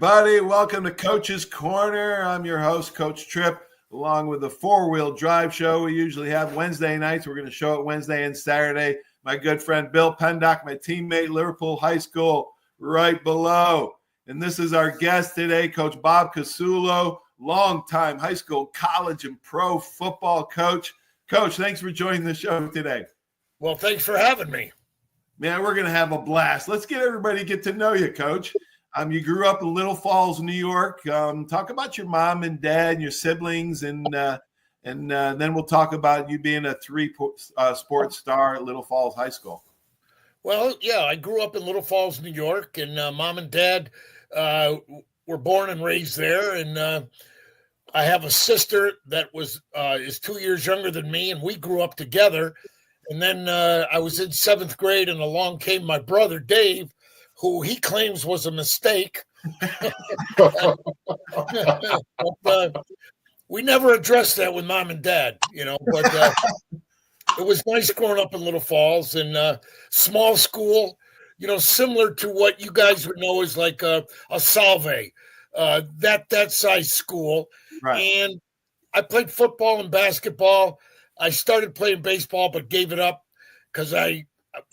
everybody. Welcome to Coach's Corner. I'm your host, Coach Tripp, along with the four-wheel drive show we usually have Wednesday nights. We're going to show it Wednesday and Saturday. My good friend Bill Pendock, my teammate, Liverpool High School, right below. And this is our guest today, Coach Bob Casullo, longtime high school, college, and pro football coach. Coach, thanks for joining the show today. Well, thanks for having me. Man, we're going to have a blast. Let's get everybody to get to know you, Coach. You grew up in Little Falls, New York. Talk about your mom and dad and your siblings, and then we'll talk about you being a sports star at Little Falls High School. Well, yeah, I grew up in Little Falls, New York, and mom and dad were born and raised there. And I have a sister that is 2 years younger than me, and we grew up together. And then I was in seventh grade, and along came my brother, Dave, who he claims was a mistake. We never addressed that with mom and dad, but it was nice growing up in Little Falls and small school, similar to what you guys would know as like a Salve, that size school. Right. And I played football and basketball. I started playing baseball, but gave it up because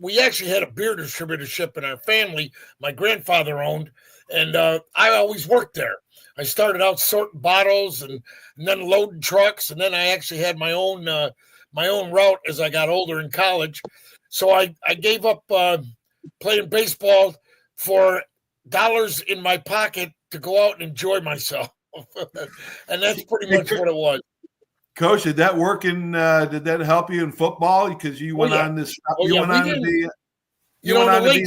we actually had a beer distributorship in our family my grandfather owned, and I always worked there. I started out sorting bottles and then loading trucks, and then I actually had my own route as I got older in college. So I gave up playing baseball for dollars in my pocket to go out and enjoy myself. And that's pretty much what it was. Coach, did that work did that help you in football? Because you went on to be an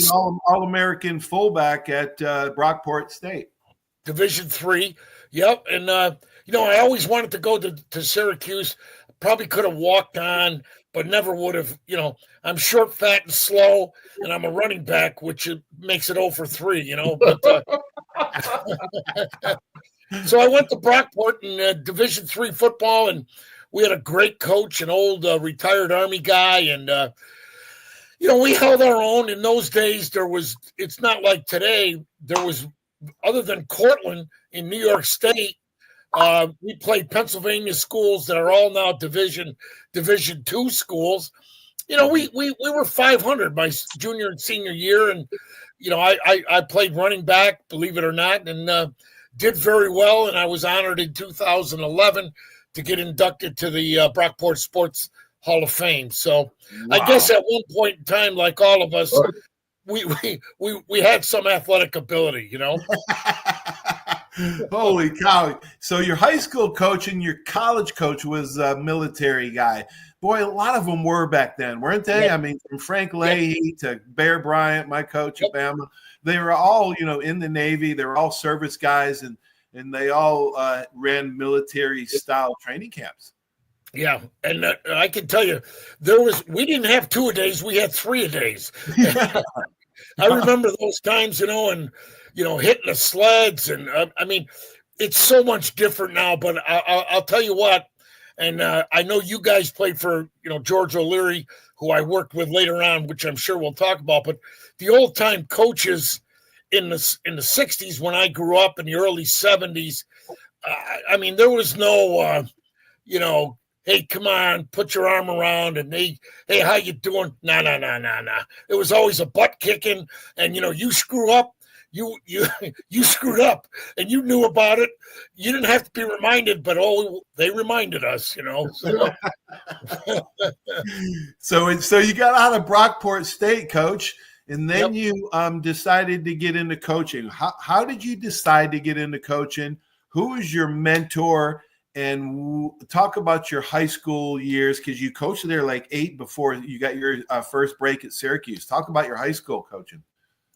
All-American fullback at Brockport State. Division III. Yep. And, I always wanted to go to Syracuse. Probably could have walked on, but never would have. I'm short, fat, and slow, and I'm a running back, which makes it 0 for 3, But so I went to Brockport in Division III football, and we had a great coach, an old retired Army guy, and we held our own. In those days, it's not like today. There was, other than Cortland in New York State, we played Pennsylvania schools that are all now Division II schools. We were 500 my junior and senior year, and I played running back, believe it or not, and did very well, and I was honored in 2011 to get inducted to the Brockport Sports Hall of Fame. So wow. I guess at one point in time, like all of us, we had some athletic ability, Holy cow. So your high school coach and your college coach was a military guy. Boy, a lot of them were back then, weren't they? Yep. I mean, from Frank Leahy to Bear Bryant, my coach at Bama, they were all, in the Navy. They were all service guys, and they all ran military-style training camps. Yeah, and I can tell you, we didn't have 2-a-days. We had 3-a-days. I remember those times, and hitting the sleds, and I mean, it's so much different now. But I'll tell you what. And I know you guys played for, George O'Leary, who I worked with later on, which I'm sure we'll talk about. But the old-time coaches in the 60s, when I grew up in the early 70s, I mean, there was no, hey, come on, put your arm around, and hey, how you doing? Nah. It was always a butt kicking, and, you screw up. You screwed up, and you knew about it. You didn't have to be reminded, but they reminded us, So you got out of Brockport State, Coach, and then you decided to get into coaching. How did you decide to get into coaching? Who was your mentor? And talk about your high school years, because you coached there like 8 before you got your first break at Syracuse. Talk about your high school coaching.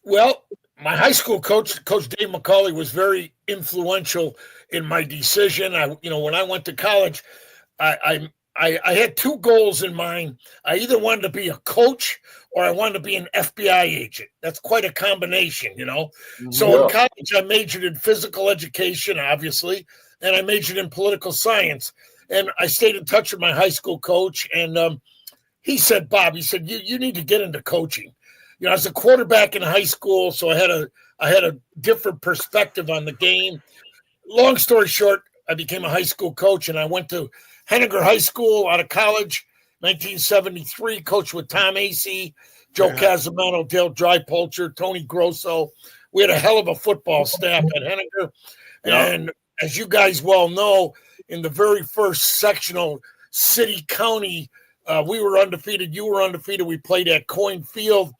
Well, my high school coach, Coach Dave McCauley, was very influential in my decision. When I went to college, I had 2 goals in mind. I either wanted to be a coach or I wanted to be an FBI agent. That's quite a combination, So in college, I majored in physical education, obviously, and I majored in political science. And I stayed in touch with my high school coach, and he said, Bob, you need to get into coaching. I was a quarterback in high school, so I I had a different perspective on the game. Long story short, I became a high school coach, and I went to Henniger High School out of college, 1973, coached with Tom Acey, Joe Casamano, Dale Drypulcher, Tony Grosso. We had a hell of a football staff at Henniger. And as you guys well know, in the very first sectional city-county, we were undefeated. You were undefeated. We played at Coyne Field,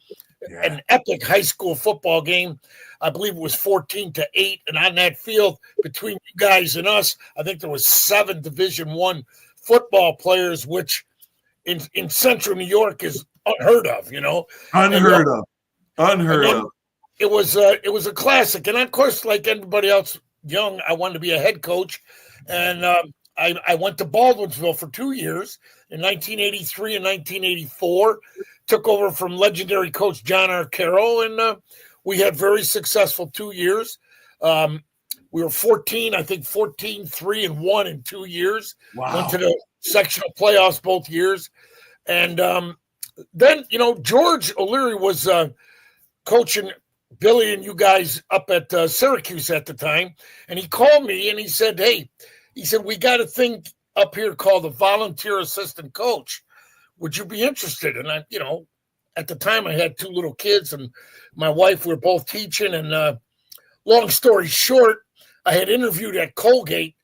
an epic high school football game. I believe it was 14-8. And on that field, between you guys and us, I think there was 7 Division I football players, which in central New York is unheard of, Unheard of. It was a classic. And of course, like everybody else young, I wanted to be a head coach. And I went to Baldwinsville for 2 years in 1983 and 1984, took over from legendary coach John R. Carroll, and we had very successful 2 years. We were 14-3-1 in 2 years. Wow. Went to the sectional playoffs both years. And then, George O'Leary was coaching Billy and you guys up at Syracuse at the time. And he called me and he said, hey, we got a thing up here called the volunteer assistant coach. Would you be interested? And I, at the time I had 2 little kids and my wife were both teaching. And long story short, I had interviewed at Colgate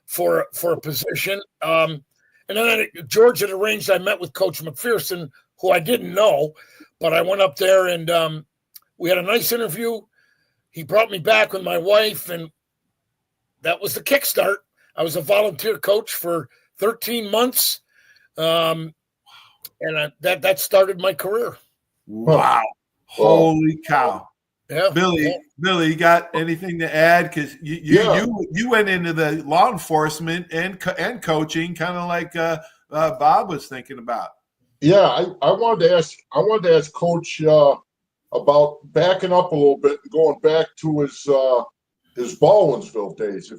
for a position. And then George had arranged, I met with Coach McPherson, who I didn't know, but I went up there and we had a nice interview. He brought me back with my wife, and that was the kickstart. I was a volunteer coach for 13 months, and that started my career. Wow. Holy cow. Yeah. Billy, you got anything to add? Because you went into the law enforcement and coaching, kind of like Bob was thinking about. Yeah, I wanted to ask Coach about backing up a little bit and going back to his Baldwinsville days.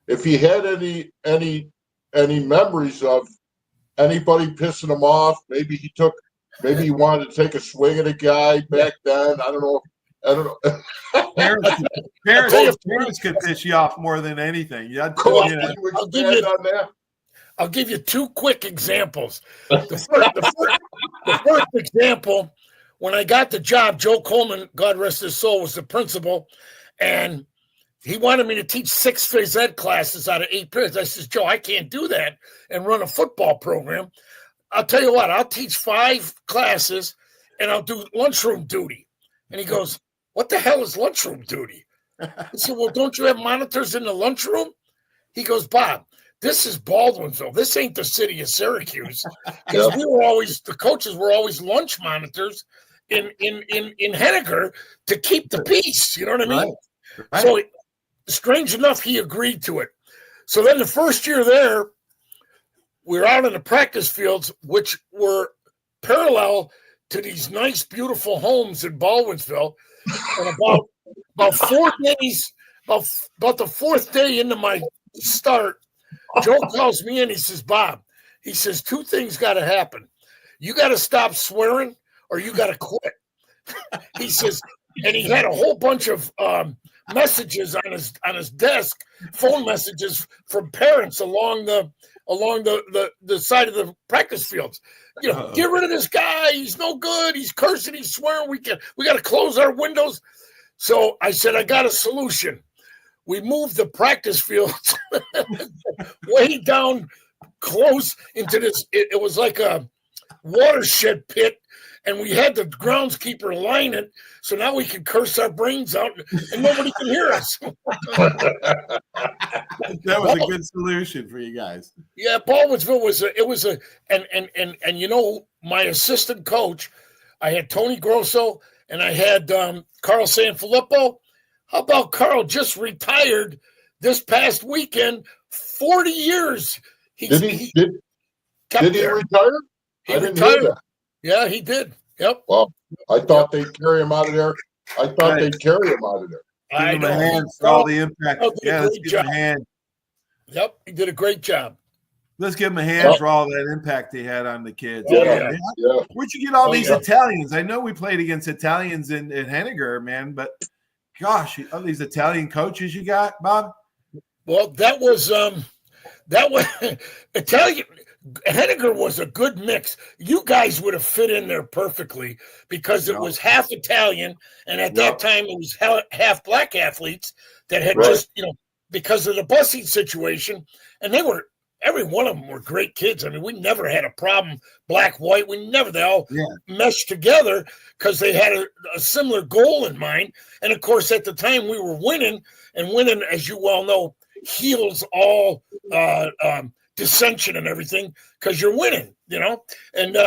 If he had any memories of anybody pissing him off, maybe he wanted to take a swing at a guy back then. I don't know. Parents could piss you off more than anything. I'll give you 2 quick examples. The first example, when I got the job, Joe Coleman, God rest his soul, was the principal, and he wanted me to teach 6 phys ed classes out of 8 periods. I says, Joe, I can't do that and run a football program. I'll tell you what, I'll teach 5 classes and I'll do lunchroom duty. And he goes, what the hell is lunchroom duty? I said, well, don't you have monitors in the lunchroom? He goes, Bob, this is Baldwinsville. This ain't the city of Syracuse. Because the coaches were always lunch monitors in Henniger to keep the peace. You know what I mean? Right. So strange enough, he agreed to it. So then the first year there, we were out in the practice fields, which were parallel to these nice, beautiful homes in Baldwinsville. And about 4 days, about the 4th day into my start, Joe calls me in. He says, Bob, he says, 2 things got to happen. You got to stop swearing or you got to quit. He says, and he had a whole bunch of messages on his desk, phone messages from parents along the side of the practice fields. Get rid of this guy. He's no good. He's cursing. He's swearing. We got to close our windows. So I said, I got a solution. We moved the practice fields way down close into this. It was like a watershed pit, and we had the groundskeeper line it, so now we can curse our brains out, and nobody can hear us. That was a good solution for you guys. Yeah, Baldwinsville and my assistant coach, I had Tony Grosso and I had Carl Sanfilippo. How about Carl just retired this past weekend? 40 years. Did he retire? He retired. Yeah, he did. Yep. Well, I thought they'd carry him out of there. Give him a hand for all the impact. Yeah, let's give him a hand. Yep, he did a great job. Let's give him a hand for all that impact he had on the kids. Yeah. Where'd you get all these Italians? I know we played against Italians in Henniger, man, but Gosh, all these Italian coaches you got, Bob? Well, that was Italian. Henniger was a good mix. You guys would have fit in there perfectly because it was half Italian, and at that time it was half black athletes that had just, because of the busing situation, and every one of them were great kids. I mean, we never had a problem, black, white. They all meshed together because they had a similar goal in mind. And of course, at the time we were winning, and winning, as you well know, heals all dissension and everything because you're winning, and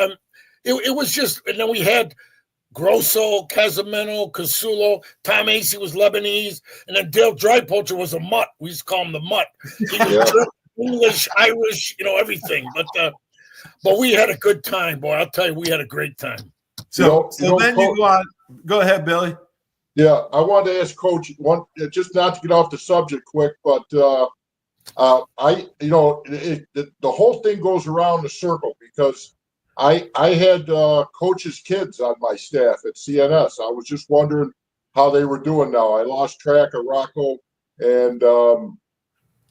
it was just, and then we had Grosso, Casamento, Casullo, Tom Acey was Lebanese, and then Dale Drypoulter was a mutt. We used to call him the mutt. He was English, Irish, everything. But we had a good time, boy. I'll tell you, we had a great time. So then you go on. Go ahead, Billy. Yeah, I wanted to ask Coach one, just not to get off the subject quick, but the whole thing goes around the circle because I had coaches' kids on my staff at CNS. I was just wondering how they were doing now. I lost track of Rocco and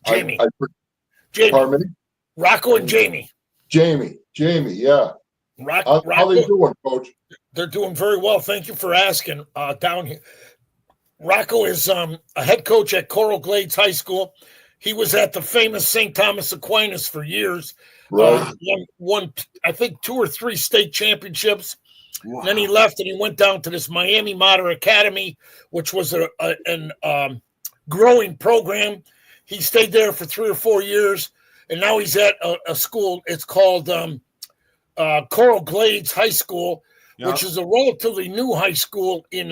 Jamie. Jamie. Pardon me? Rocco and Jamie. Jamie, yeah. How they doing, Coach? They're doing very well. Thank you for asking. Down here, Rocco is a head coach at Coral Glades High School. He was at the famous St. Thomas Aquinas for years. Right. Won, I think, 2 or 3 state championships. Wow. And then he left and he went down to this Miami Mater Academy, which was a growing program. He stayed there for 3 or 4 years, and now he's at a school. It's called Coral Glades High School, which is a relatively new high school in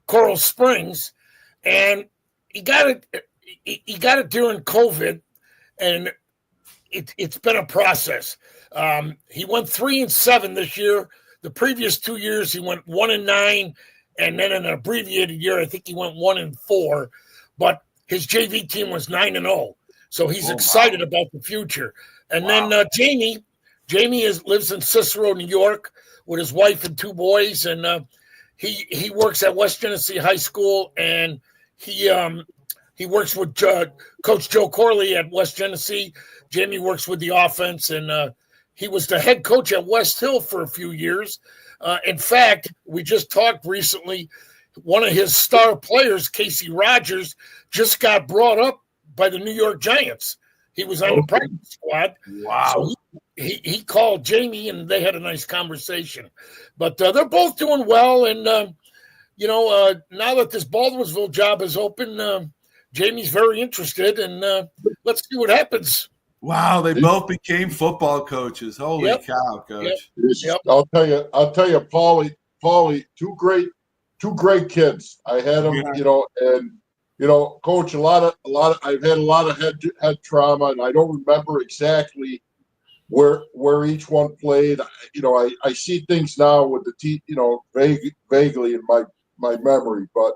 Coral Springs, and he got it during COVID, and it's been a process. He went 3-7 this year. The previous 2 years, he went 1-9, and then in an abbreviated year, I think he went 1-4. But his JV team was 9-0, so he's excited about the future. And then Jamie lives in Cicero, New York, with his wife and 2 boys, and he works at West Genesee High School, and he works with Coach Joe Corley at West Genesee. Jamie works with the offense, and he was the head coach at West Hill for a few years. In fact, we just talked recently, one of his star players, Casey Rogers, just got brought up by the New York Giants. He was on the practice squad. Wow. So he called Jamie, and they had a nice conversation. But they're both doing well, and, now that this Baldwinsville job is open, Jamie's very interested, and let's see what happens. Wow, they both became football coaches. Holy cow, Coach! Yep. I'll tell you, Paulie, two great kids. I had them, and Coach, a lot of I've had a lot of head trauma, and I don't remember exactly where each one played. I see things now with the vaguely in my memory, but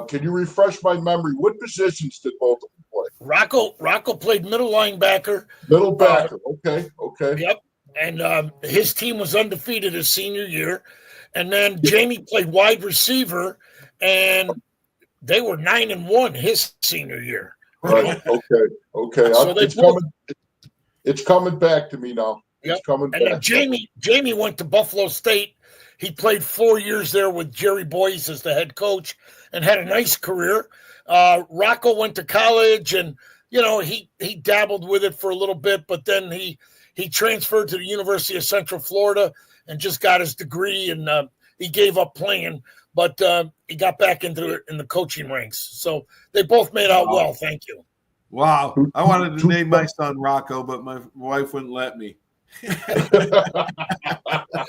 can you refresh my memory? What positions did both of them play? Rocco played middle linebacker. Middle backer. Okay. Yep. And his team was undefeated his senior year. And then Jamie played wide receiver, and they were 9-1 his senior year. Right. Okay. So it's coming back to me now. Yep. It's coming back. And then Jamie went to Buffalo State. He played 4 years there with Jerry Boyce as the head coach and had a nice career. Rocco went to college, and he dabbled with it for a little bit, but then he transferred to the University of Central Florida and just got his degree, and he gave up playing, but he got back in the coaching ranks. So they both made out well. Thank you. Wow. I wanted to name my son Rocco, but my wife wouldn't let me.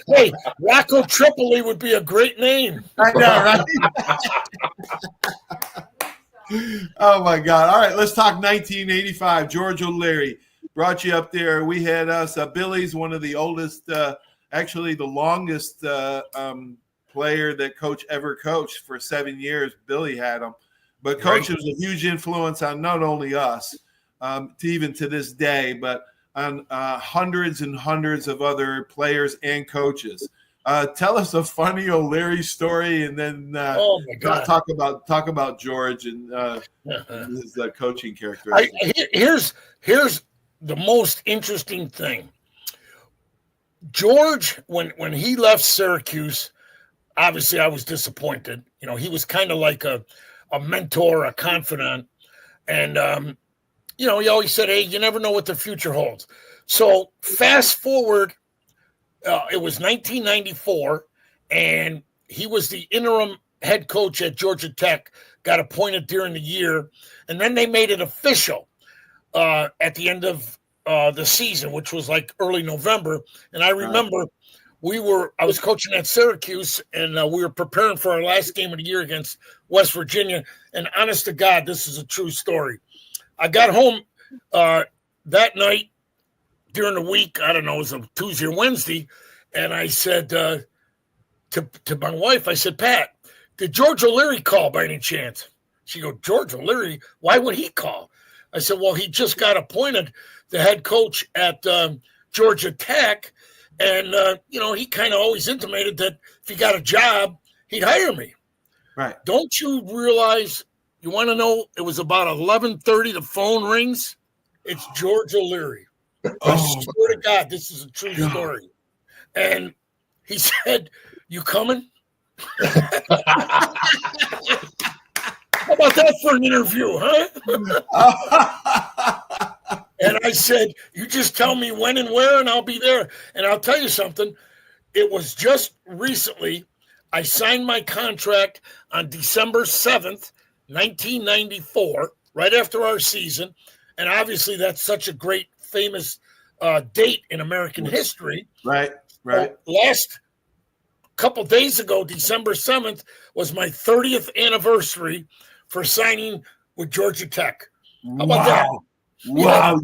Hey, Rocco Tripoli would be a great name. I know, right? Oh my God. All right, let's talk 1985. George O'Leary brought you up there. We had us. Billy's one of the oldest, actually the longest player that Coach ever coached for 7 years. Billy had him. But Coach was a huge influence on not only us, even to this day, but on hundreds and hundreds of other players and coaches. Tell us a funny O'Leary story, and then Oh my God. talk about George and his coaching characteristics. Here's the most interesting thing. George, when he left Syracuse, obviously I was disappointed. You know, he was kind of like a mentor, a confidant, and you know, he always said, "Hey, you never know what the future holds." So fast forward, it was 1994, and he was the interim head coach at Georgia Tech. Got appointed during the year, and then they made it official at the end of the season, which was like early November. And I remember I was coaching at Syracuse, and we were preparing for our last game of the year against West Virginia. And honest to God, this is a true story. I got home that night during the week. I don't know, it was a Tuesday or Wednesday. And I said to my wife, I said, "Pat, did George O'Leary call by any chance?" She goes, "George O'Leary? Why would he call?" I said, "Well, he just got appointed the head coach at Georgia Tech. And, you know, he kind of always intimated that if he got a job, he'd hire me." Right. Don't you realize, you want to know, it was about 11:30, the phone rings. It's George O'Leary. I swear to God, this is a true story. And he said, "You coming?" How about that for an interview, huh? And I said, "You just tell me when and where, and I'll be there." And I'll tell you something. It was just recently, I signed my contract on December 7th, 1994, right after our season. And obviously that's such a great, famous date in American history. Right. So last couple days ago, December 7th, was my 30th anniversary for signing with Georgia Tech. How about that? Wow,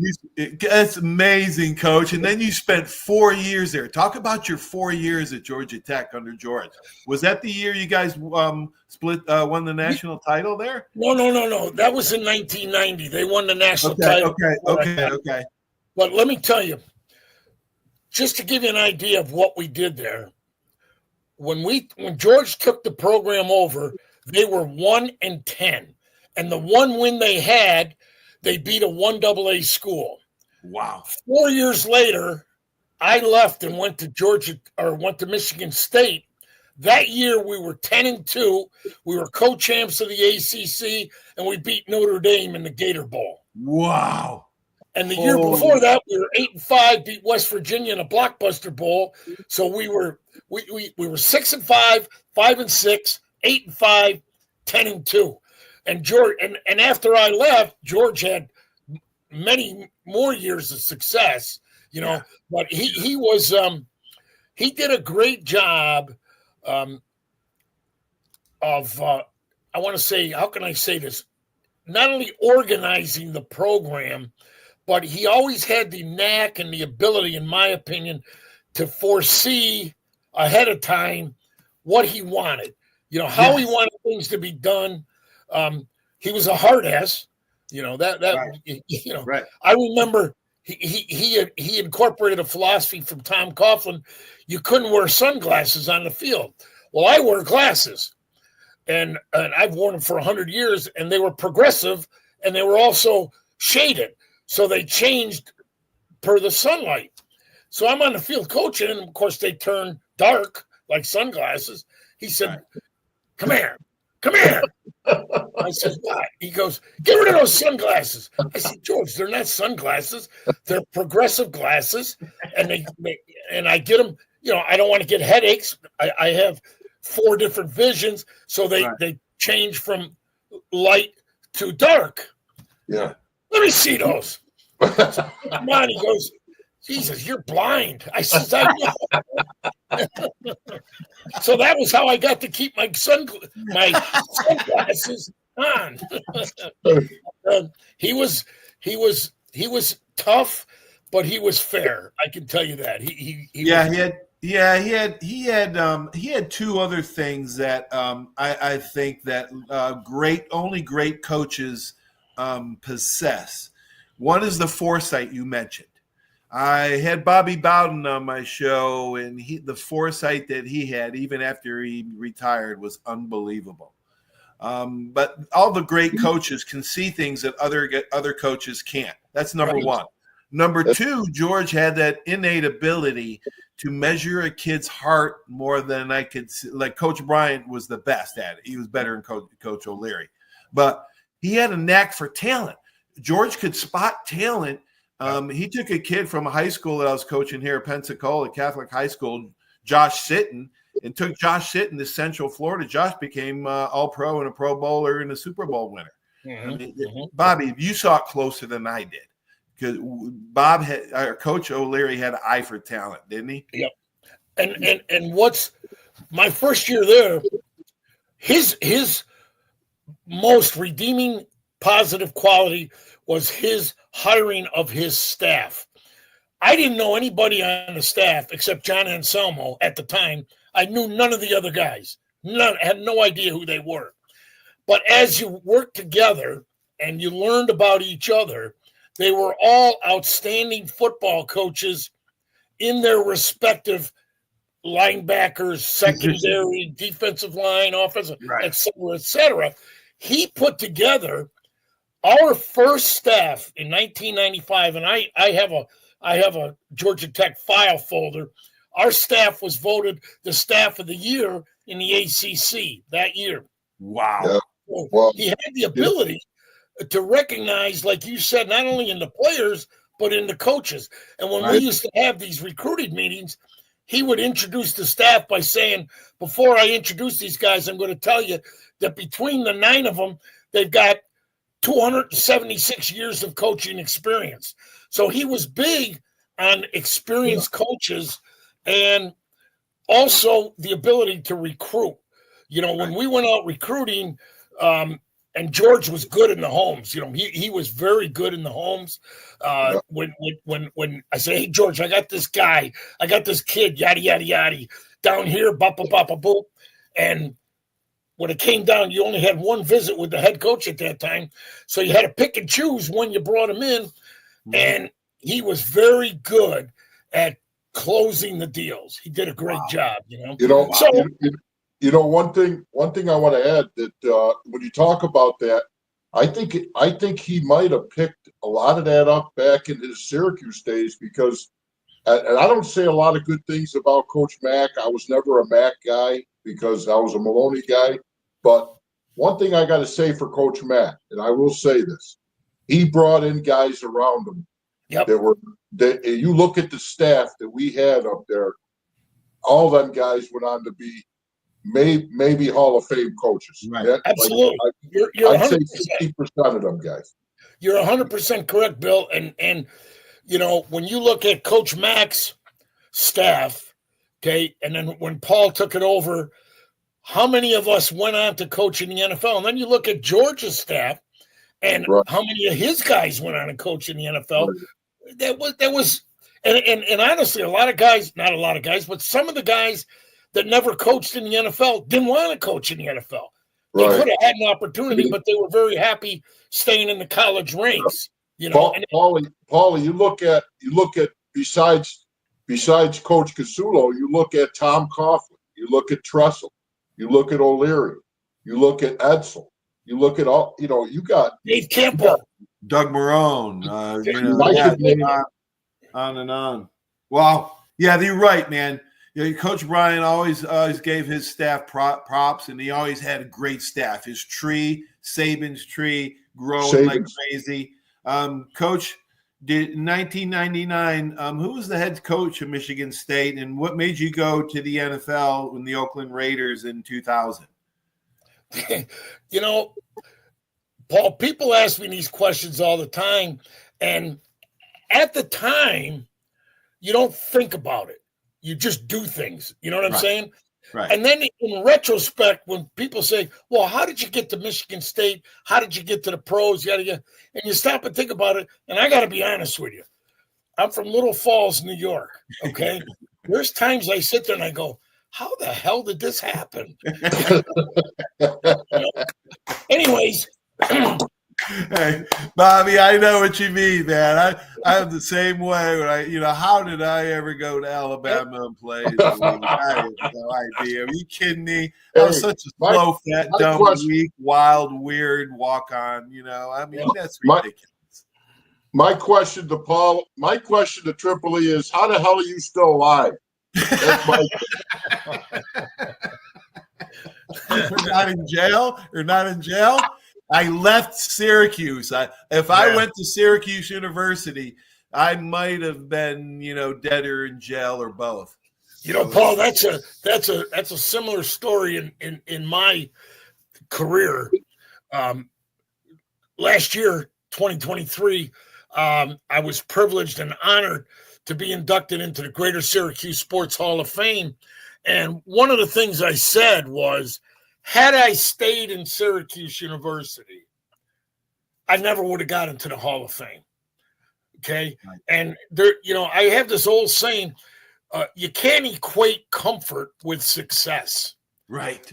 that's amazing, Coach. And then you spent 4 years there. Talk about your 4 years at Georgia Tech under George. Was that the year you guys won the national title there? No. That was in 1990. They won the national title. Okay. But let me tell you, just to give you an idea of what we did there, when George took the program over, they were 1-10, and the one win they had, they beat a 1AA school. Wow. 4 years later, I left and went to Michigan State. That year, we were 10-2. We were co-champs of the ACC, and we beat Notre Dame in the Gator Bowl. Wow. And the year before that, we were 8-5, beat West Virginia in a blockbuster bowl. So we were 6-5, 5-6, 8-5, 10-2. And George, and after I left, George had many more years of success, you know. Yeah. But he was he did a great job of I want to say, how can I say this? Not only organizing the program, but he always had the knack and the ability, in my opinion, to foresee ahead of time what he wanted. You know, how he wanted things to be done. He was a hard ass, you know, right. You know, right. I remember he incorporated a philosophy from Tom Coughlin. You couldn't wear sunglasses on the field. Well, I wear glasses, and I've worn them for 100 years, and they were progressive, and they were also shaded. So they changed per the sunlight. So I'm on the field coaching, and of course they turn dark like sunglasses. He said, right. Come here. I said, "What?" He goes, "Get rid of those sunglasses." I said, "George, they're not sunglasses. They're progressive glasses." And I get them, you know, I don't want to get headaches. I have 4 different visions. So they change from light to dark. Yeah. Let me see those. So, come on, he goes, "Jesus, you're blind." I says, "I know." So that was how I got to keep my sunglasses on. He was tough, but he was fair. I can tell you that. He had 2 other things that I think that only great coaches possess. One is the foresight you mentioned. I had Bobby Bowden on my show, and the foresight that he had, even after he retired, was unbelievable. But all the great coaches can see things that other coaches can't. That's number one. Number two, George had that innate ability to measure a kid's heart more than I could see. Like Coach Bryant was the best at it. He was better than Coach O'Leary. But he had a knack for talent. George could spot talent. He took a kid from a high school that I was coaching here at Pensacola, Catholic high school, Josh Sitton, and took Josh Sitton to Central Florida. Josh became All-Pro and a Pro Bowler and a Super Bowl winner. Bobby, you saw it closer than I did. Because Coach O'Leary had an eye for talent, didn't he? Yep. And what's my first year there, his most redeeming positive quality was his hiring of his staff. I didn't know anybody on the staff except John Anselmo at the time. I knew none of the other guys. None. I had no idea who they were. But as you worked together and you learned about each other, they were all outstanding football coaches in their respective linebackers, secondary, defensive line, offensive, et cetera, et cetera. He put together our first staff in 1995, and I have a Georgia Tech file folder. Our staff was voted the staff of the year in the ACC that year. Wow. Yeah. So well, he had the ability to recognize, like you said, not only in the players, but in the coaches. And when we used to have these recruiting meetings, he would introduce the staff by saying, before I introduce these guys, I'm going to tell you that between the 9 of them, they've got 276 years of coaching experience. So he was big on experienced coaches and also the ability to recruit. You know, when we went out recruiting, and George was good in the homes. You know, he was very good in the homes. When I say, hey, George, I got this guy, I got this kid, yada, yada, yada, down here, bop, boop. And when it came down, you only had one visit with the head coach at that time. So you had to pick and choose when you brought him in. And he was very good at closing the deals. He did a great job, you know. You know, one thing I want to add that when you talk about that, I think he might have picked a lot of that up back in his Syracuse days because, and I don't say a lot of good things about Coach Mack. I was never a Mack guy because I was a Maloney guy. But one thing I got to say for Coach Mack, and I will say this, he brought in guys around him that you look at the staff that we had up there, all them guys went on to be maybe Hall of Fame coaches. Right. Absolutely. I'd say 60% of them guys. You're 100% correct, Bill. And you know, when you look at Coach Mack's staff, okay, and then when Paul took it over, how many of us went on to coach in the NFL? And then you look at George's staff and how many of his guys went on to coach in the NFL. Right. That was and honestly, a lot of guys, not a lot of guys, but some of the guys that never coached in the NFL didn't want to coach in the NFL. They could have had an opportunity, but they were very happy staying in the college ranks. You know, Paulie, you look at besides Coach Casullo, you look at Tom Coughlin, you look at Tressel, you look at O'Leary, you look at Edsel, you look at all. You know, you got Dave Campbell, Doug Marone. On and on. Well, yeah, you're right, man. You know, Coach Brian always gave his staff props, and he always had a great staff. His tree, Saban's tree, growing like crazy. Coach, in 1999, who was the head coach of Michigan State, and what made you go to the NFL in the Oakland Raiders in 2000? You know, Paul, people ask me these questions all the time, and at the time, you don't think about it. You just do things. You know what I'm saying? Right. And then in retrospect, when people say, well, how did you get to Michigan State? How did you get to the pros? Yada, yada. And you stop and think about it. And I got to be honest with you. I'm from Little Falls, New York. Okay. There's times I sit there and I go, how the hell did this happen? You know? Anyways, Hey, Bobby, I know what you mean, man. I'm the same way. When how did I ever go to Alabama and play in the league? I have no idea. Are you kidding me? I was such a slow, fat, dumb, weak, wild, weird walk on. That's ridiculous. My question to Tripoli is, how the hell are you still alive? That's my You're not in jail? You're not in jail? I left Syracuse. If I went to Syracuse University, I might have been, dead or in jail or both. Paul, that's a similar story in my career. Last year, 2023, I was privileged and honored to be inducted into the Greater Syracuse Sports Hall of Fame. And one of the things I said was, had I stayed in Syracuse University, I never would have got into the Hall of Fame. Okay. Right. And there, I have this old saying, you can't equate comfort with success. Right.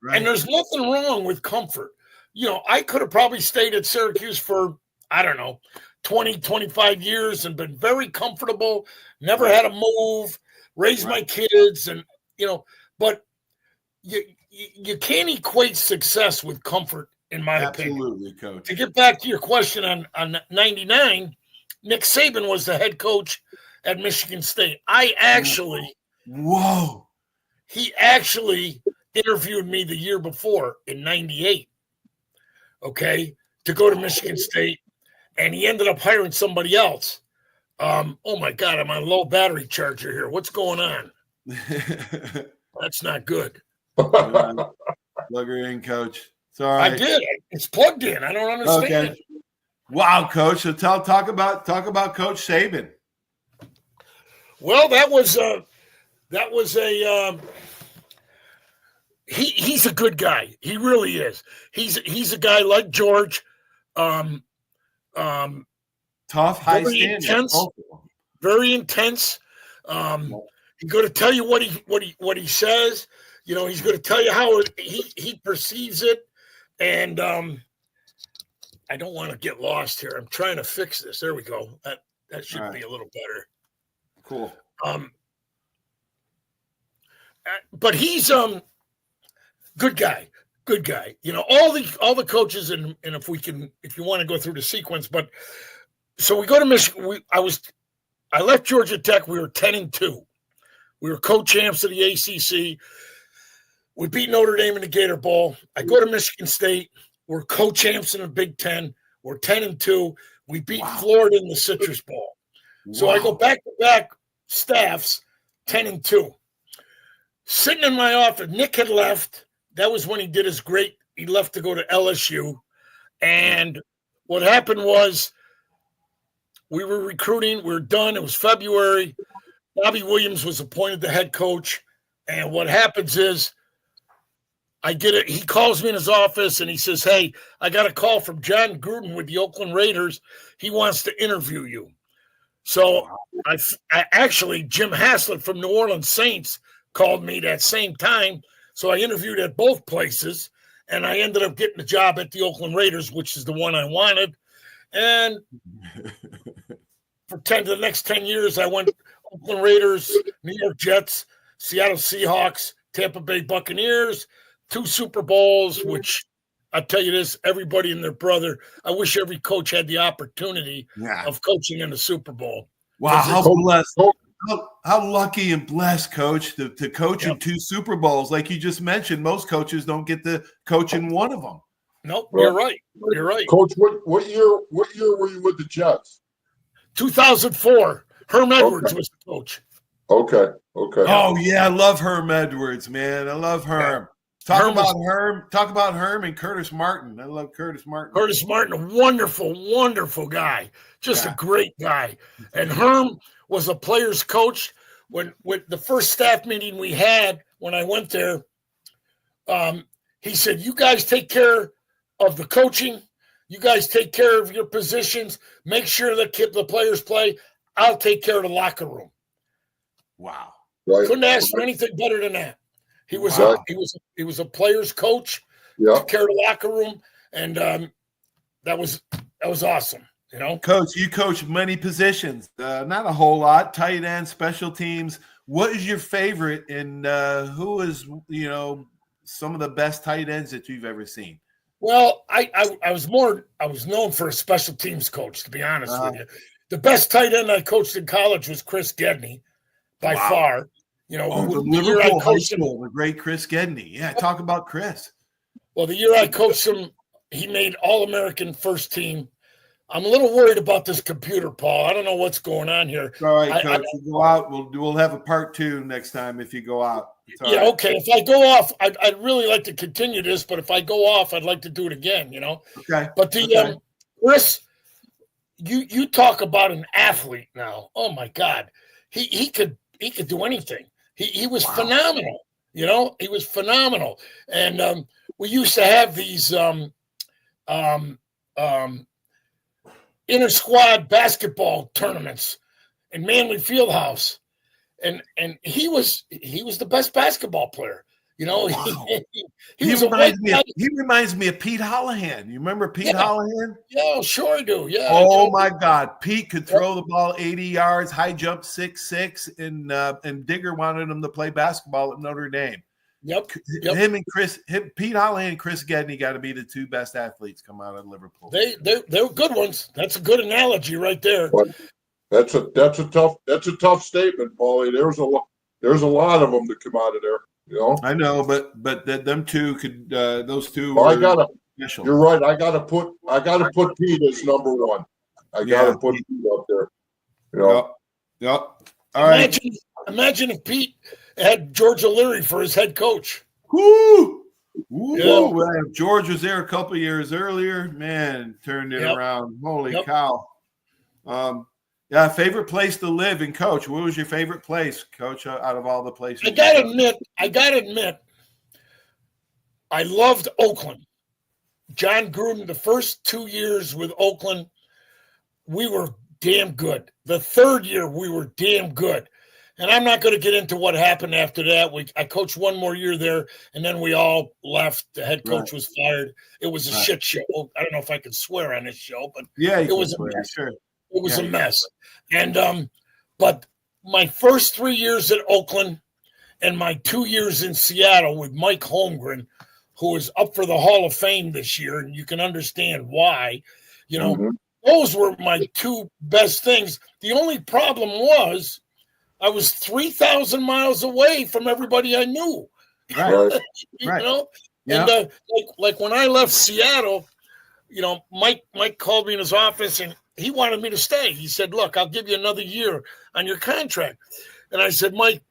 Right. And there's nothing wrong with comfort. I could have probably stayed at Syracuse for, 20, 25 years and been very comfortable, never had to move, raise my kids. And, but you can't equate success with comfort, in my opinion. Absolutely, Coach. To get back to your question on 99, Nick Saban was the head coach at Michigan State. He actually interviewed me the year before in 98, okay, to go to Michigan State, and he ended up hiring somebody else. Oh, my God, I'm on low battery charger here. What's going on? That's not good. Plug her in, Coach. Sorry. I did. It's plugged in. I don't understand. Okay. Wow, Coach. So talk about Coach Saban. Well, he's a good guy. He really is. He's a guy like George. Tough, high standards. Very intense. He's going to tell you what he says. He's going to tell you how he perceives it. And I don't want to get lost here. I'm trying to fix this. There we go. That should be a little better. Cool. But he's good guy. Good guy. All the coaches, and if you want to go through the sequence, but so we go to Michigan. I left Georgia Tech. We were 10-2. We were co-champs of the ACC. We beat Notre Dame in the Gator Bowl. I go to Michigan State. We're co-champs in the Big Ten. We're 10-2. We beat Florida in the Citrus Bowl. So I go back-to-back staffs, 10-2. Sitting in my office, Nick had left. That was when he did his great. He left to go to LSU. And what happened was we were recruiting. We were done. It was February. Bobby Williams was appointed the head coach. And what happens is I get it. He calls me in his office and he says, "Hey, I got a call from John Gruden with the Oakland Raiders. He wants to interview you." So I actually, Jim Haslett from New Orleans Saints called me that same time. So I interviewed at both places, and I ended up getting the job at the Oakland Raiders, which is the one I wanted. And for the next 10 years, I went Oakland Raiders, New York Jets, Seattle Seahawks, Tampa Bay Buccaneers, 2 Super Bowls, which I'll tell you this, everybody and their brother, I wish every coach had the opportunity of coaching in the Super Bowl. Wow, how blessed. How lucky and blessed, Coach, to coach in 2 Super Bowls. Like you just mentioned, most coaches don't get to coach in one of them. Nope, you're right. You're right. Coach, what year were you with the Jets? 2004. Herm Edwards was the coach. Okay. Oh, yeah, I love Herm Edwards, man. I love Herm. Talk about Herm and Curtis Martin. I love Curtis Martin. Curtis Martin, a wonderful, wonderful guy. Just a great guy. And Herm was a player's coach. When the first staff meeting we had, when I went there, he said, "You guys take care of the coaching. You guys take care of your positions. Make sure the players play. I'll take care of the locker room." Wow. Right. Couldn't ask for anything better than that. He was a player's coach. Yeah. Took care of the locker room, and that was awesome. You know, Coach, you coach many positions, not a whole lot. Tight end, special teams. What is your favorite, and who is some of the best tight ends that you've ever seen? Well, I was known for a special teams coach, to be honest with you. The best tight end I coached in college was Chris Gedney, by far. You know, from the year I Liverpool High coached him, School, the great Chris Gedney. Yeah, talk about Chris. well, the year I coached him, he made All-American first team. I'm a little worried about this computer, Paul. I don't know what's going on here. All right, Coach. You go out. We'll have a part 2 next time if you go out. Yeah, right. Okay. If I go off, I'd really like to continue this, but if I go off, I'd like to do it again. You know. Okay. But Chris, you talk about an athlete now. Oh my God, he could do anything. He was phenomenal. You know, he was phenomenal. And we used to have these inter-squad basketball tournaments in Manley Fieldhouse, and he was the best basketball player. You know, he reminds me of Pete Holohan. You remember Pete Holohan? Yeah, sure I do. Yeah. Oh my God, Pete could throw the ball 80 yards, high jump 6'6", and Digger wanted him to play basketball at Notre Dame. Yep. Pete Holohan and Chris Gedney got to be the 2 best athletes come out of Liverpool. They're good ones. That's a good analogy right there. But that's a tough statement, Paulie. There's a lot of them that come out of there. You know, I know, but them 2 could those 2. Well, special. You're right. I gotta put Pete as number 1. I gotta put Pete up there. You know? Yep. All right. Imagine if Pete had George O'Leary for his head coach. Woo! Well, George was there a couple years earlier. Man, turned it around. Holy cow! Favorite place to live and coach. What was your favorite place, Coach? Out of all the places, I gotta admit, I loved Oakland. John Gruden. The first 2 years with Oakland, we were damn good. The 3rd year, we were damn good. And I'm not going to get into what happened after that. I coached 1 more year there, and then we all left. The head coach was fired. It was a shit show. I don't know if I can swear on this show, but it was a mess. Sure. It was a mess. And but my first 3 years at Oakland and my 2 years in Seattle with Mike Holmgren, who is up for the Hall of Fame this year, and you can understand why, you know, those were my 2 best things. The only problem was I was 3,000 miles away from everybody I knew. Right. You know? Yeah. And like when I left Seattle, you know, Mike called me in his office and he wanted me to stay. He said, look, I'll give you another year on your contract. And I said, Mike,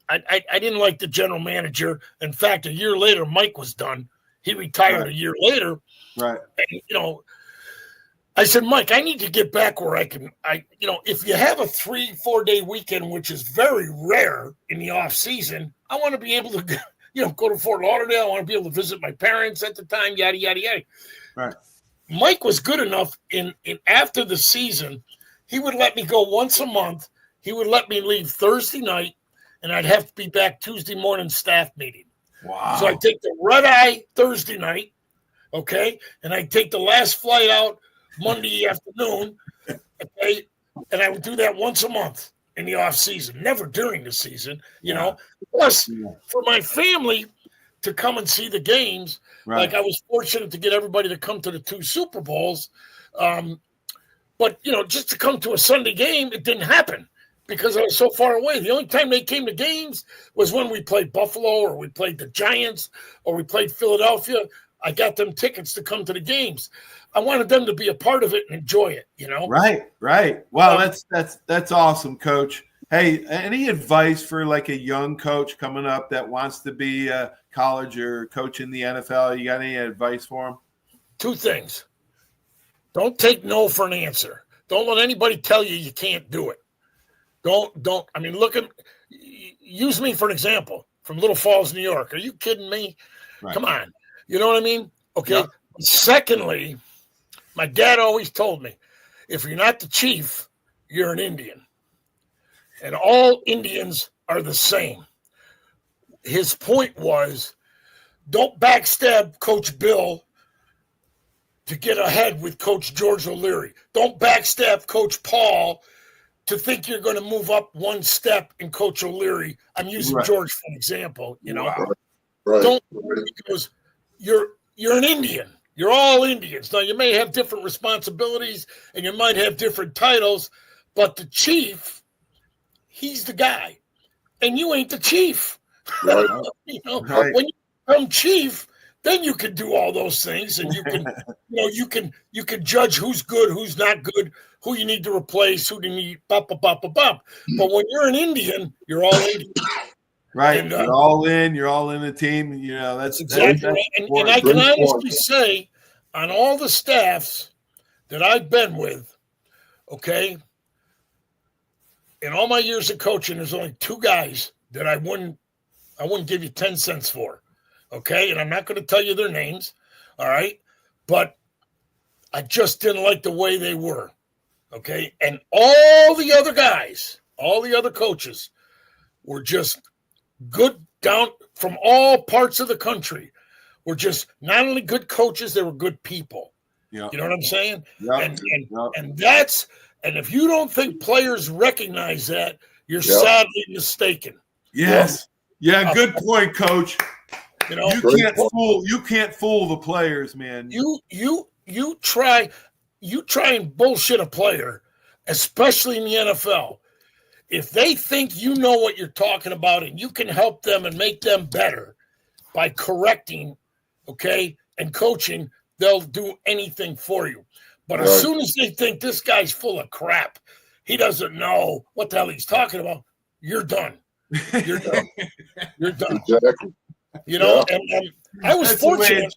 I didn't like the general manager. In fact, a year later, Mike was done. He retired a year later. Right. And, you know, I said, Mike, I need to get back where if you have a 3-4 day weekend, which is very rare in the off season, I want to be able to, go to Fort Lauderdale. I want to be able to visit my parents at the time, yada, yada, yada. Right. Mike was good enough in after the season, he would let me go once a month. He would let me leave Thursday night, and I'd have to be back Tuesday morning staff meeting. Wow. So I take the red eye Thursday night, okay, and I take the last flight out Monday afternoon, okay, and I would do that once a month in the off season, never during the season, you know. Plus, for my family to come and see the games, like I was fortunate to get everybody to come to the 2 Super Bowls, but just to come to a Sunday game, it didn't happen because I was so far away. The only time they came to games was when we played Buffalo or we played the Giants or we played Philadelphia. I got them tickets to come to the games. I wanted them to be a part of it and enjoy it, Right. Wow, that's awesome, Coach. Hey, any advice for like a young coach coming up that wants to be a college or coach in the NFL? You got any advice for them? 2 things. Don't take no for an answer. Don't let anybody tell you can't do it. Don't. I mean, use me for an example from Little Falls, New York. Are you kidding me? Right. Come on. You know what I mean? Okay. Yep. Secondly, my dad always told me, if you're not the chief, you're an Indian. And all Indians are the same. His point was, don't backstab Coach Bill to get ahead with Coach George O'Leary. Don't backstab Coach Paul to think you're going to move up one step in Coach O'Leary. I'm using George for an example. Right. Don't, because you're an Indian. You're all Indians. Now, you may have different responsibilities and you might have different titles, but the chief, he's the guy. And you ain't the chief. Right. When you become chief, then you can do all those things, and you can, you can judge who's good, who's not good, who you need to replace, who do you need, bop. But when you're an Indian, you're all Indian. Right. And, you're all in the team. That's exactly right. And I can honestly say, on all the staffs that I've been with, okay, in all my years of coaching, there's only two guys that I wouldn't give you 10 cents for. Okay, and I'm not going to tell you their names, all right? But I just didn't like the way they were, okay? And all the other guys, all the other coaches were just good down from all parts of the country. Were just not only good coaches, they were good people. Yeah. You know what I'm saying? Yeah. And if you don't think players recognize that, you're sadly mistaken. Yes. Yeah, good point, Coach. You can't fool the players, man. You try and bullshit a player, especially in the NFL. If they think you know what you're talking about and you can help them and make them better by correcting, okay, and coaching, they'll do anything for you. But as soon as they think this guy's full of crap, he doesn't know what the hell he's talking about, you're done. You're done. You're done. Exactly. And I was fortunate.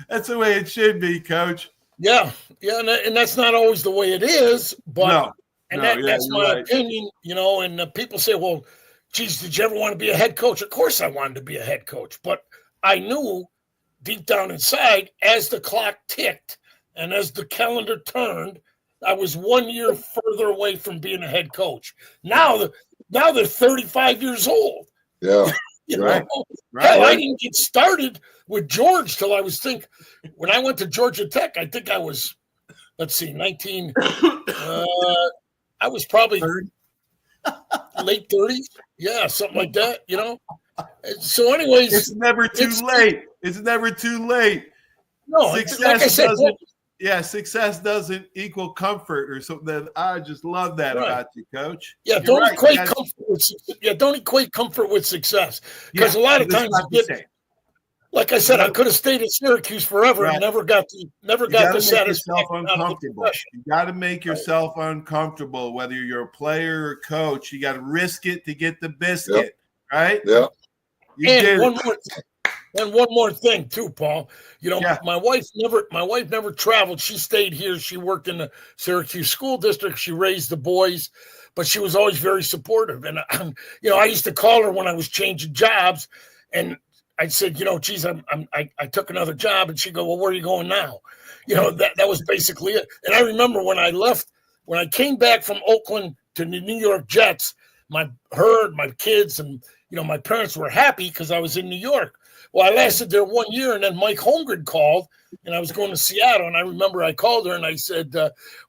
That's the way it should be, Coach. Yeah, and that's not always the way it is, but that's my opinion, and people say, well, geez, did you ever want to be a head coach? Of course I wanted to be a head coach, but I knew deep down inside, as the clock ticked and as the calendar turned, I was 1 year further away from being a head coach. Now they're 35 years old. Yeah. Hell, I didn't get started with George till I was when I went to Georgia Tech, I think I was, 19, I was probably late 30s. Yeah, something like that, So anyways. It's never too late. It's never too late. No, success doesn't equal comfort or something. I just love that about you, Coach. Yeah, don't equate comfort with success. Because a lot of times like I said, I could have stayed at Syracuse forever and never got the satisfaction. You got to make yourself uncomfortable, whether you're a player or coach. You got to risk it to get the biscuit, right? Yeah. One more thing too, Paul. My wife never traveled. She stayed here. She worked in the Syracuse school district. She raised the boys, but she was always very supportive. And I used to call her when I was changing jobs, and I said, geez, I took another job, and she'd go, well, where are you going now? That was basically it. And I remember when I came back from Oakland to the New York Jets, my kids, and my parents were happy because I was in New York. Well, I lasted there 1 year, and then Mike Holmgren called, and I was going to Seattle, and I remember I called her, and I said,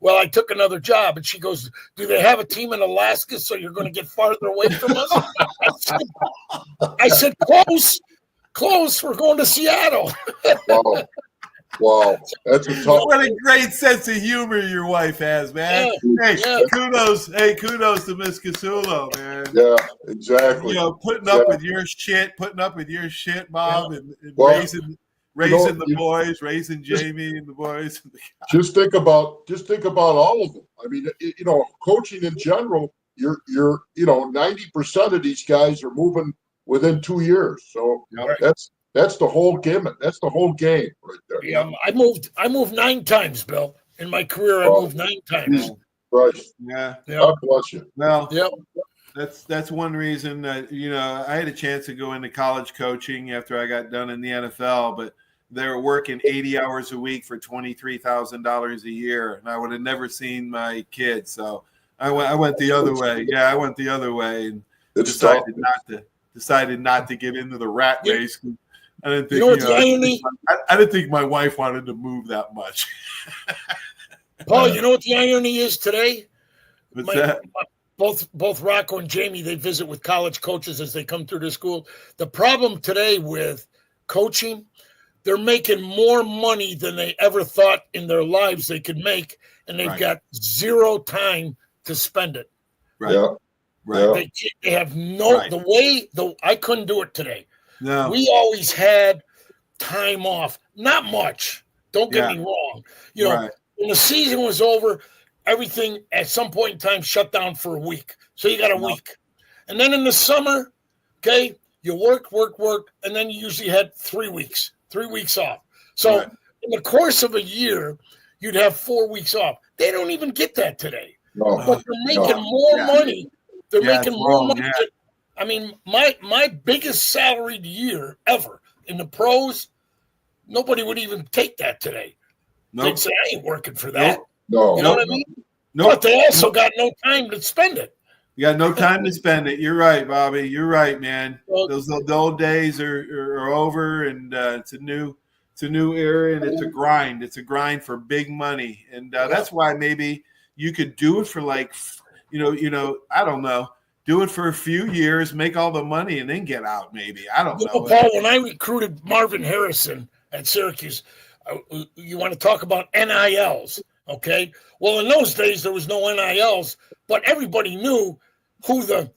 well, I took another job. And she goes, do they have a team in Alaska so you're going to get farther away from us? I said, close, we're going to Seattle. Wow. That's a tough. What a great sense of humor your wife has, man. Kudos to Miss Casullo, man. Yeah, exactly. Putting up with your shit, Bob, and raising the boys, raising Jamie and the boys. Just think about all of them. I mean, coaching in general, you're 90% of these guys are moving within 2 years. So that's the whole gimmick. That's the whole game right there. Yeah, I moved 9 times, Bill. In my career, I moved 9 times. Right. Yeah. God bless you. Well, that's one reason that, I had a chance to go into college coaching after I got done in the NFL, but they were working 80 hours a week for $23,000 a year, and I would have never seen my kids. So I went the other way. Yeah, I went the other way and decided not to get into the rat race. I didn't think, I didn't think my wife wanted to move that much. Paul, you know what the irony is today? What's that? Both Rocco and Jamie, they visit with college coaches as they come through the school. The problem today with coaching, they're making more money than they ever thought in their lives they could make, and they've got zero time to spend it. Right. Yeah. Right. They have no I couldn't do it today. No. We always had time off. Not much. Don't get me wrong. You know, when the season was over, everything at some point in time shut down for a week. So you got a week. And then in the summer, okay, you work, and then you usually had 3 weeks off. So in the course of a year, you'd have 4 weeks off. They don't even get that today. No. But they're making more money. They're making more money. I mean, my biggest salaried year ever in the pros, nobody would even take that today. Nope. They'd say, I ain't working for that. No. You know what I mean? Nope. But they also got no time to spend it. You got no time to spend it. You're right, Bobby. You're right, man. The old days are over, and it's a new era, and it's a grind. It's a grind for big money, and that's why maybe you could do it for like, I don't know. Do it for a few years, make all the money, and then get out. Maybe I don't know. Paul, when I recruited Marvin Harrison at Syracuse, you want to talk about NILs, okay? Well, in those days there was no NILs, but everybody knew who the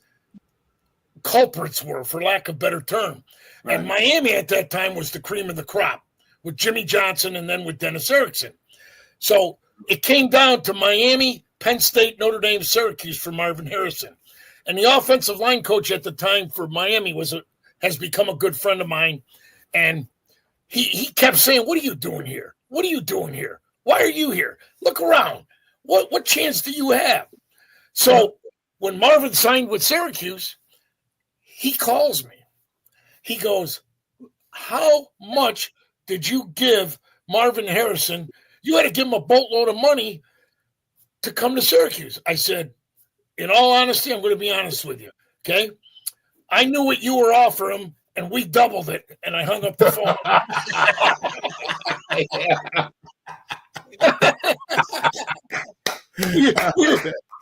culprits were, for lack of a better term. Right. And Miami at that time was the cream of the crop with Jimmy Johnson and then with Dennis Erickson. So it came down to Miami, Penn State, Notre Dame, Syracuse for Marvin Harrison. And the offensive line coach at the time for Miami has become a good friend of mine. And he kept saying, what are you doing here? What are you doing here? Why are you here? Look around. What chance do you have? So when Marvin signed with Syracuse, he calls me. He goes, how much did you give Marvin Harrison? You had to give him a boatload of money to come to Syracuse. I said, in all honesty, I'm going to be honest with you, okay? I knew what you were offering him, and we doubled it, and I hung up the phone.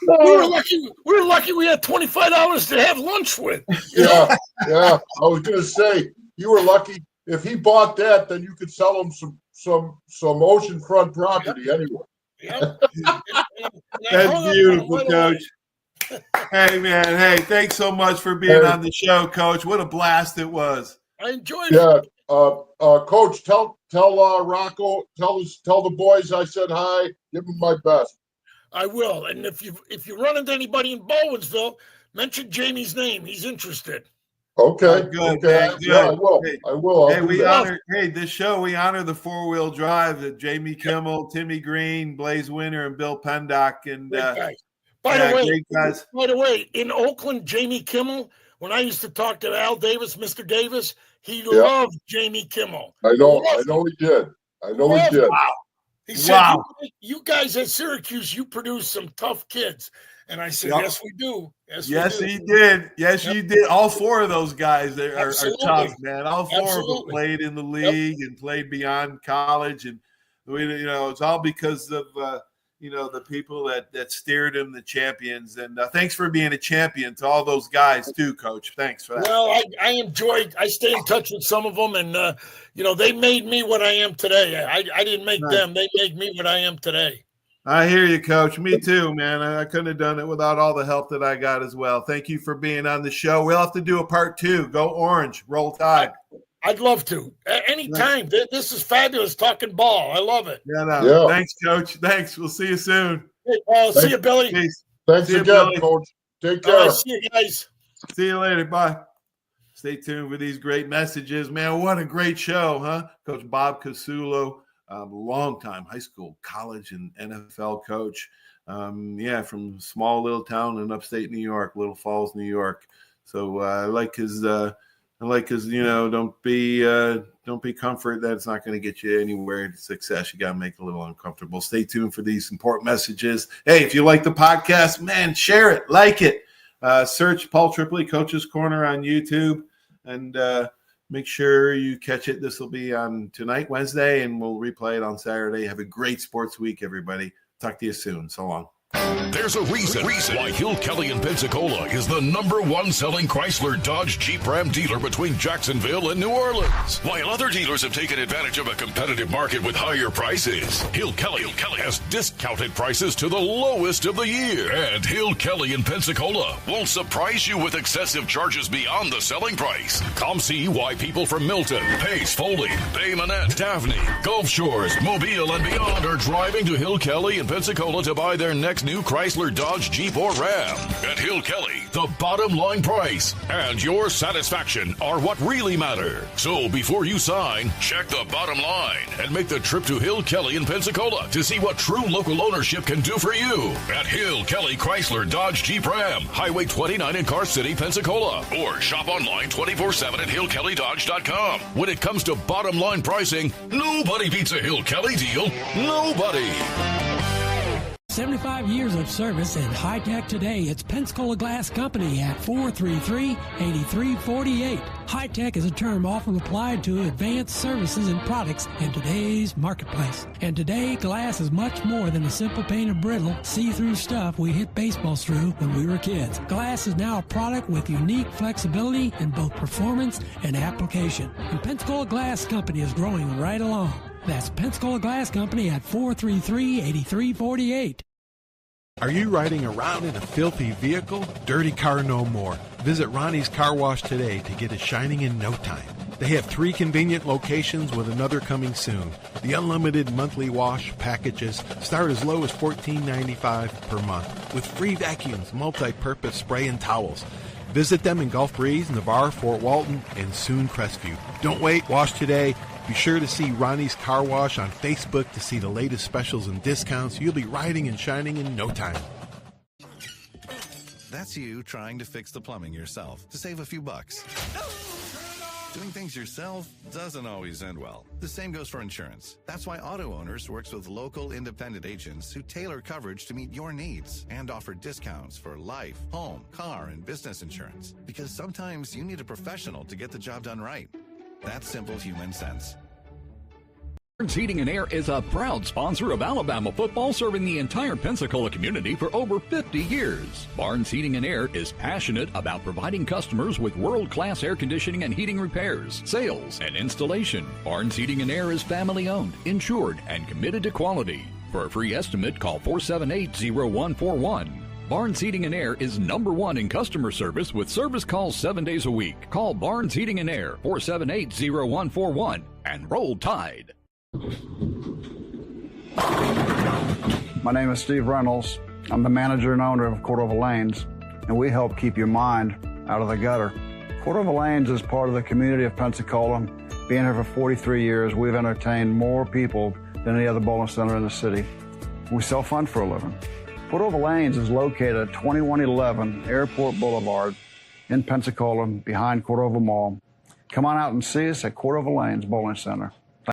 we were lucky we had $25 to have lunch with. Yeah. I was going to say, you were lucky. If he bought that, then you could sell him some oceanfront property anyway. Yep. That's beautiful, Coach. Hey, man. Hey, thanks so much for being on the show, Coach. What a blast it was. I enjoyed it. Coach, tell Rocco, tell the boys I said hi. Give them my best. I will. And if you run into anybody in Baldwinsville, mention Jamie's name. He's interested. Okay. Good. Okay. Good. Yeah, I will. This show, we honor the four-wheel drive that Jamie Kimmel, Timmy Green, Blaze Winter, and Bill Pendock. And By the way, in Oakland, Jamie Kimmel, when I used to talk to Al Davis, Mr. Davis, he loved Jamie Kimmel. I know he did. Wow. He said, you guys at Syracuse, you produce some tough kids. And I said, yes, we do. Yes, he did. Yes, you did. All four of those guys are tough, man. All four of them played in the league and played beyond college. And, it's all because of, the people that steered him, the champions. And thanks for being a champion to all those guys too, Coach. Thanks for that. Well, I stay in touch with some of them. And, they made me what I am today. I didn't make them. They made me what I am today. I hear you, Coach. Me too, man. I couldn't have done it without all the help that I got as well. Thank you for being on the show. We'll have to do a part 2. Go Orange. Roll Tide. I'd love to. Anytime. This is fabulous talking ball. I love it. Yeah. Thanks, Coach. Thanks. We'll see you soon. Hey, see you, Billy. Peace. Thanks again, Billy. Coach. Take care. See you guys. See you later. Bye. Stay tuned for these great messages. Man, what a great show, huh? Coach Bob Casullo. Long-time high school, college, and NFL coach. From small little town in upstate New York, Little Falls, New York. So I like his. Don't be comfort. That's not going to get you anywhere to success. You got to make it a little uncomfortable. Stay tuned for these important messages. Hey, if you like the podcast, man, share it, like it. Search Paul Tripoli Coach's Corner on YouTube, and make sure you catch it. This will be on tonight, Wednesday, and we'll replay it on Saturday. Have a great sports week, everybody. Talk to you soon. So long. There's a reason why Hill Kelly in Pensacola is the #1 selling Chrysler Dodge Jeep Ram dealer between Jacksonville and New Orleans. While other dealers have taken advantage of a competitive market with higher prices, Hill Kelly has discounted prices to the lowest of the year. And Hill Kelly in Pensacola won't surprise you with excessive charges beyond the selling price. Come see why people from Milton, Pace, Foley, Bay Minette, Daphne, Gulf Shores, Mobile, and beyond are driving to Hill Kelly in Pensacola to buy their next new Chrysler, Dodge, Jeep, or Ram. At Hill Kelly, the bottom line price and your satisfaction are what really matter. So before you sign, check the bottom line and make the trip to Hill Kelly in Pensacola to see what true local ownership can do for you. At Hill Kelly Chrysler, Dodge, Jeep, Ram, Highway 29 in Car City, Pensacola. Or shop online 24/7 at hillkellydodge.com. When it comes to bottom line pricing, nobody beats a Hill Kelly deal. Nobody. 75 years of service in high-tech today. It's Pensacola Glass Company at 433-8348. High-tech is a term often applied to advanced services and products in today's marketplace. And today, glass is much more than a simple pane of brittle, see-through stuff we hit baseballs through when we were kids. Glass is now a product with unique flexibility in both performance and application. And Pensacola Glass Company is growing right along. That's Pensacola Glass Company at 433-8348. Are you riding around in a filthy vehicle? Dirty car no more. Visit Ronnie's Car Wash today to get it shining in no time. They have 3 convenient locations with another coming soon. The unlimited monthly wash packages start as low as $14.95 per month with free vacuums, multi-purpose spray and towels. Visit them in Gulf Breeze, Navarre, Fort Walton, and soon Crestview. Don't wait, wash today. Be sure to see Ronnie's Car Wash on Facebook to see the latest specials and discounts. You'll be riding and shining in no time. That's you trying to fix the plumbing yourself to save a few bucks. Doing things yourself doesn't always end well. The same goes for insurance. That's why Auto Owners works with local independent agents who tailor coverage to meet your needs and offer discounts for life, home, car, and business insurance. Because sometimes you need a professional to get the job done right. That's simple human sense. Barnes Heating and Air is a proud sponsor of Alabama football, serving the entire Pensacola community for over 50 years. Barnes Heating and Air is passionate about providing customers with world-class air conditioning and heating repairs, sales, and installation. Barnes Heating and Air is family-owned, insured, and committed to quality. For a free estimate, call 478-0141. Barnes Heating and Air is #1 in customer service with service calls 7 days a week. Call Barnes Heating and Air, 478-0141, and roll Tide. My name is Steve Reynolds. I'm the manager and owner of Cordova Lanes, and we help keep your mind out of the gutter. Cordova Lanes is part of the community of Pensacola. Being here for 43 years, we've entertained more people than any other bowling center in the city. We self-fund for a living. Cordova Lanes is located at 2111 Airport Boulevard in Pensacola, behind Cordova Mall. Come on out and see us at Cordova Lanes Bowling Center.